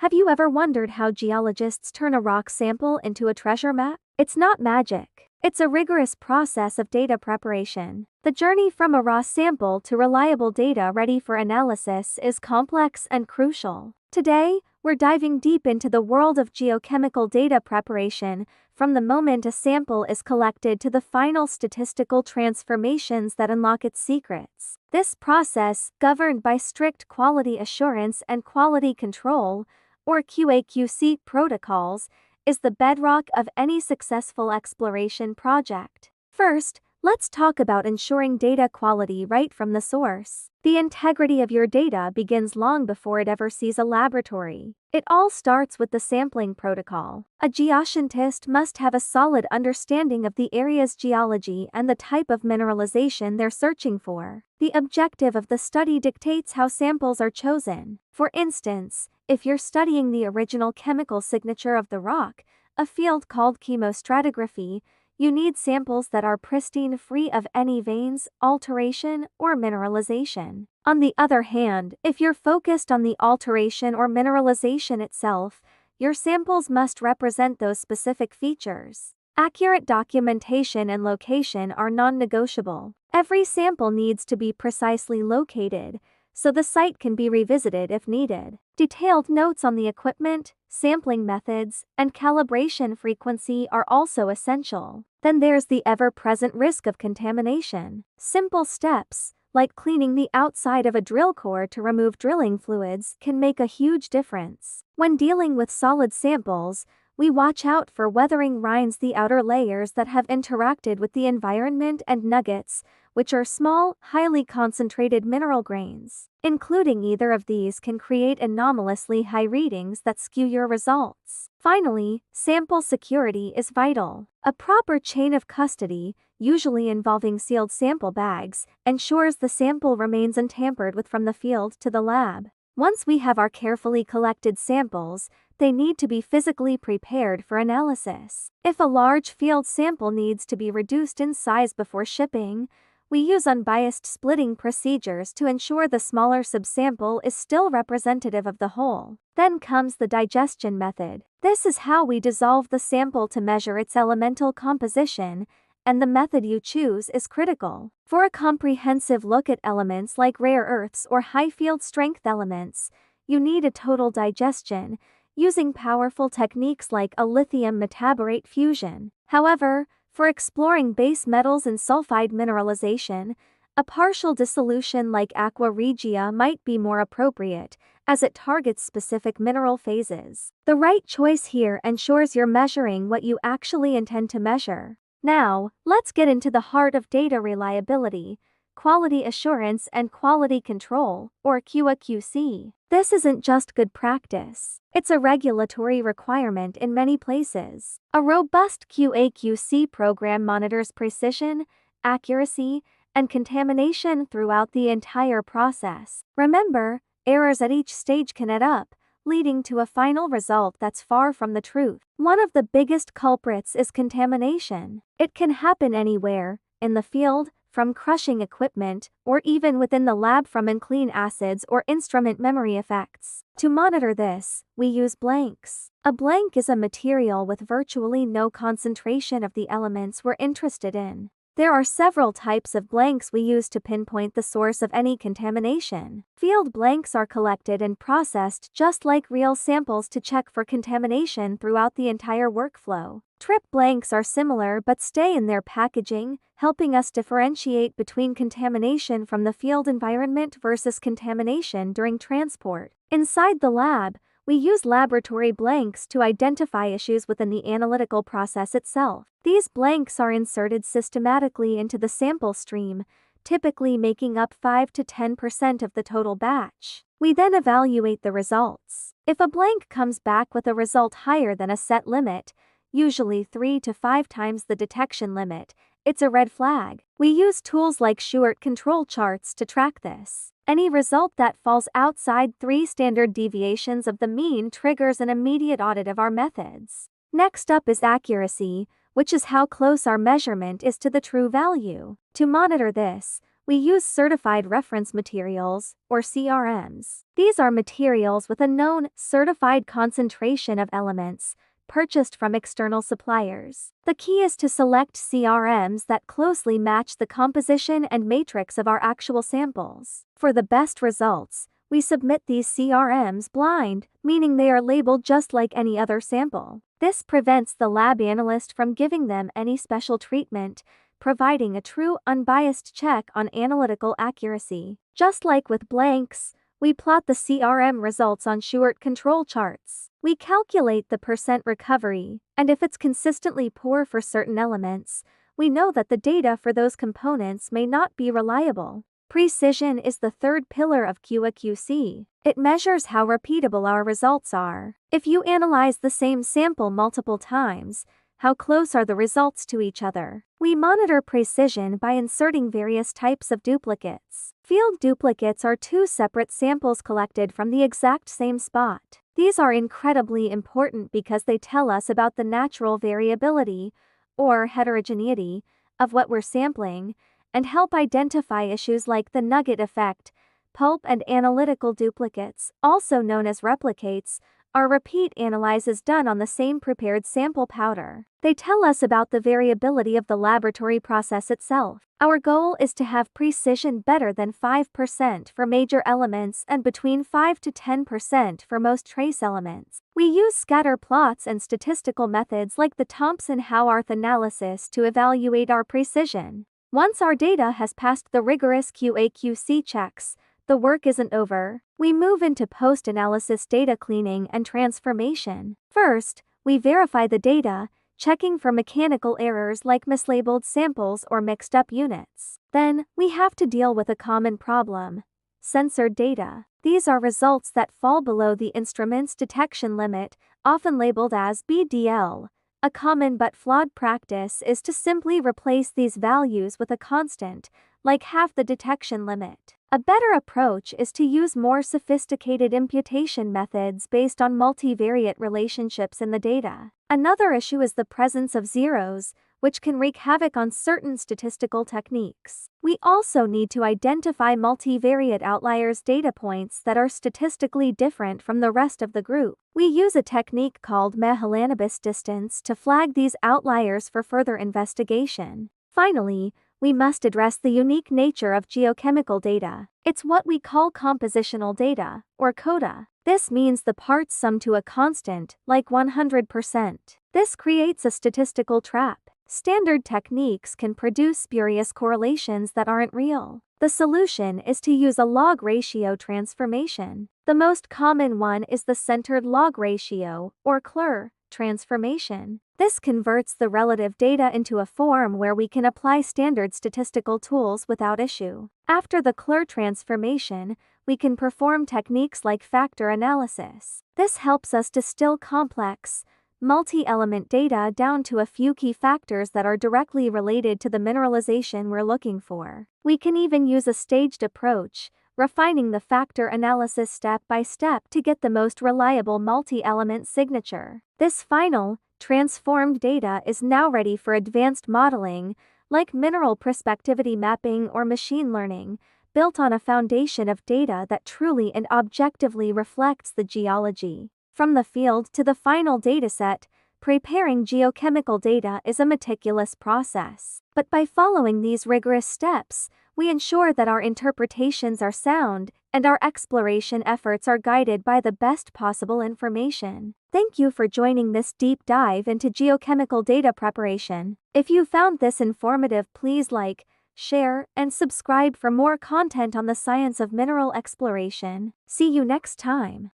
Have you ever wondered how geologists turn a rock sample into a treasure map? It's not magic. It's a rigorous process of data preparation. The journey from a raw sample to reliable data ready for analysis is complex and crucial. Today, we're diving deep into the world of geochemical data preparation, from the moment a sample is collected to the final statistical transformations that unlock its secrets. This process, governed by strict quality assurance and quality control, or QA/QC protocols, is the bedrock of any successful exploration project. First, let's talk about ensuring data quality right from the source. The integrity of your data begins long before it ever sees a laboratory. It all starts with the sampling protocol. A geoscientist must have a solid understanding of the area's geology and the type of mineralization they're searching for. The objective of the study dictates how samples are chosen. For instance, if you're studying the original chemical signature of the rock, a field called chemostratigraphy, you need samples that are pristine, free of any veins, alteration, or mineralization. On the other hand, if you're focused on the alteration or mineralization itself, your samples must represent those specific features. Accurate documentation and location are non-negotiable. Every sample needs to be precisely located, so the site can be revisited if needed. Detailed notes on the equipment, sampling methods, and calibration frequency are also essential. Then there's the ever-present risk of contamination. Simple steps, like cleaning the outside of a drill core to remove drilling fluids, can make a huge difference. When dealing with solid samples, we watch out for weathering rinds, the outer layers that have interacted with the environment, and nuggets, which are small, highly concentrated mineral grains. Including either of these can create anomalously high readings that skew your results. Finally, sample security is vital. A proper chain of custody, usually involving sealed sample bags, ensures the sample remains untampered with from the field to the lab. Once we have our carefully collected samples, they need to be physically prepared for analysis. If a large field sample needs to be reduced in size before shipping, we use unbiased splitting procedures to ensure the smaller subsample is still representative of the whole. Then comes the digestion method. This is how we dissolve the sample to measure its elemental composition, and the method you choose is critical. For a comprehensive look at elements like rare earths or high field strength elements, you need a total digestion, using powerful techniques like a lithium metaborate fusion. However, for exploring base metals and sulfide mineralization, a partial dissolution like aqua regia might be more appropriate, as it targets specific mineral phases. The right choice here ensures you're measuring what you actually intend to measure. Now, let's get into the heart of data reliability: quality assurance and quality control, or QA/QC. This isn't just good practice. It's a regulatory requirement in many places. A robust QA/QC program monitors precision, accuracy, and contamination throughout the entire process. Remember, errors at each stage can add up, leading to a final result that's far from the truth. One of the biggest culprits is contamination. It can happen anywhere, in the field, from crushing equipment, or even within the lab from unclean acids or instrument memory effects. To monitor this, we use blanks. A blank is a material with virtually no concentration of the elements we're interested in. There are several types of blanks we use to pinpoint the source of any contamination. Field blanks are collected and processed just like real samples to check for contamination throughout the entire workflow. Trip blanks are similar but stay in their packaging, helping us differentiate between contamination from the field environment versus contamination during transport. Inside the lab, we use laboratory blanks to identify issues within the analytical process itself. These blanks are inserted systematically into the sample stream, typically making up 5 to 10% of the total batch. We then evaluate the results. If a blank comes back with a result higher than a set limit, usually 3 to 5 times the detection limit, it's a red flag. We use tools like Shewart control charts to track this. Any result that falls outside 3 standard deviations of the mean triggers an immediate audit of our methods. Next up is accuracy, which is how close our measurement is to the true value. To monitor this, we use certified reference materials, or CRMs. These are materials with a known, certified concentration of elements, purchased from external suppliers. The key is to select CRMs that closely match the composition and matrix of our actual samples. For the best results, we submit these CRMs blind, meaning they are labeled just like any other sample. This prevents the lab analyst from giving them any special treatment, providing a true, unbiased check on analytical accuracy. Just like with blanks, we plot the CRM results on Shewart control charts. We calculate the percent recovery, and if it's consistently poor for certain elements, we know that the data for those components may not be reliable. Precision is the third pillar of QA/QC. It measures how repeatable our results are. If you analyze the same sample multiple times, how close are the results to each other? We monitor precision by inserting various types of duplicates. Field duplicates are two separate samples collected from the exact same spot. These are incredibly important because they tell us about the natural variability, or heterogeneity, of what we're sampling, and help identify issues like the nugget effect. Pulp and analytical duplicates, also known as replicates, are repeat analyses done on the same prepared sample powder. They tell us about the variability of the laboratory process itself. Our goal is to have precision better than 5% for major elements and between 5 to 10% for most trace elements. We use scatter plots and statistical methods like the Thompson-Howarth analysis to evaluate our precision. Once our data has passed the rigorous QA/QC checks, the work isn't over. We move into post-analysis data cleaning and transformation. First, we verify the data, checking for mechanical errors like mislabeled samples or mixed-up units. Then, we have to deal with a common problem: censored data. These are results that fall below the instrument's detection limit, often labeled as BDL. A common but flawed practice is to simply replace these values with a constant, like half the detection limit. A better approach is to use more sophisticated imputation methods based on multivariate relationships in the data. Another issue is the presence of zeros, which can wreak havoc on certain statistical techniques. We also need to identify multivariate outliers data points that are statistically different from the rest of the group. We use a technique called Mahalanobis distance to flag these outliers for further investigation. Finally, we must address the unique nature of geochemical data. It's what we call compositional data, or CODA. This means the parts sum to a constant, like 100%. This creates a statistical trap. Standard techniques can produce spurious correlations that aren't real. The solution is to use a log ratio transformation. The most common one is the centered log ratio, or CLR, transformation. This converts the relative data into a form where we can apply standard statistical tools without issue. After the CLR transformation, we can perform techniques like factor analysis. This helps us distill complex, multi-element data down to a few key factors that are directly related to the mineralization we're looking for. We can even use a staged approach, refining the factor analysis step by step to get the most reliable multi-element signature. This final, transformed data is now ready for advanced modeling, like mineral prospectivity mapping or machine learning, built on a foundation of data that truly and objectively reflects the geology. From the field to the final dataset, preparing geochemical data is a meticulous process. But by following these rigorous steps, we ensure that our interpretations are sound and our exploration efforts are guided by the best possible information. Thank you for joining this deep dive into geochemical data preparation. If you found this informative, please like, share, and subscribe for more content on the science of mineral exploration. See you next time.